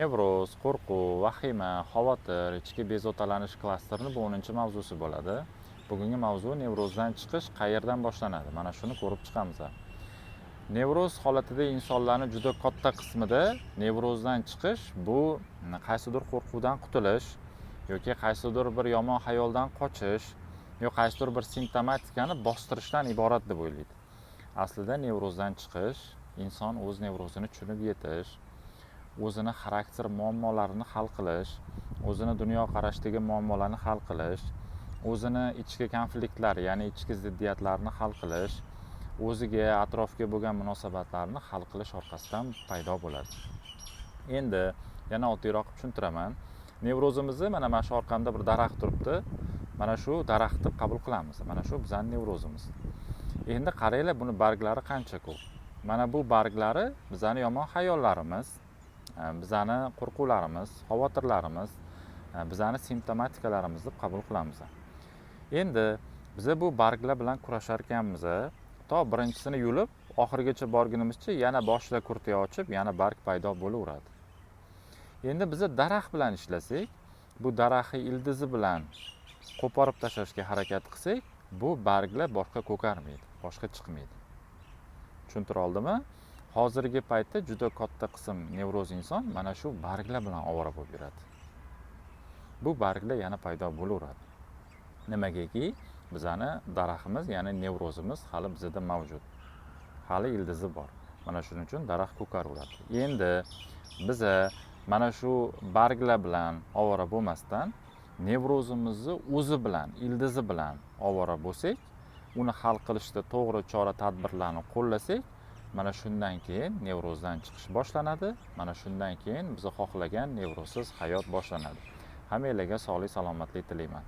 Nevroz, qo'rquv, vahima, xavotir, ichki bezovtalanish klasterini bu 10-mavzusi bo'ladi. Bugungi mavzu nevrozdan chiqish qayerdan boshlanadi? Mana shuni ko'rib chiqamiz. Nevroz holatida insonlarning juda katta qismida nevrozdan chiqish bu qaysidir qo'rquvdan qutulish yoki qaysidir bir yomon xayoldan qochish yoki qaysidir bir simptomatikani bostirishdan iborat deb o'ylaydi. Aslida nevrozdan chiqish inson o'z nevrozini tushunib yetish, o'zini xarakter muammolarini hal qilish, o'zini dunyoqarashdagi muammolarni hal qilish, o'zini ichki konfliktlar, ya'ni ichki ziddiyatlarni hal qilish, o'ziga, atrofga bo'lgan munosabatlarni hal qilish orqasidan paydo bo'ladi. Endi yana oddiyroq tushuntiraman. Nevrozimizni mana shu orqamda bir daraxt turibdi. Mana shu daraxt deb qabul qilamiz. Mana shu bizning nevrozimiz. Endi qaranglar, buni barglari qancha ko'p. Mana bu barglari bizning yomon xayollarimiz, bizani qo'rquvlarimiz, xavotirlarimiz, bizani simptomatikalarimiz deb qabul qilamiz. Endi biz bu barglar bilan kurashar ekanmiz. To birinchisini yulib, oxirigacha borgunimizcha yana boshida kurtay ochib, yana barg paydo bo'laveradi. Endi biz daraxt bilan ishlasak, bu daraxtni ildizi bilan qo'porib tashlashga harakat qilsak, bu barglar boshqa ko'karmaydi, boshqa chiqmaydi. Tushuntira oldimmi? Hozirgi paytda juda katta qism nevroz inson mana shu barglar bilan ovora bo'lib yuradi. Bu barglar yana paydo bo'laveradi. Nimagaki, bizani daraxtimiz, ya'ni nevrozimiz hali bizda mavjud. Hali ildizi bor. Mana shuning uchun daraxt ko'karaveradi. Endi biz mana shu barglar bilan ovora bo'lmasdan nevrozimizni o'zi bilan, ildizi bilan ovora bo'lsak, uni hal qilishda to'g'ri chora-tadbirlarni qo'llasak, mana shundan keyin nevrozdan chiqish boshlanadi. Mana shundan keyin biz xohlagan nevrozsiz hayot boshlanadi. Hammanglarga sog'lik, salomatlik tilayman.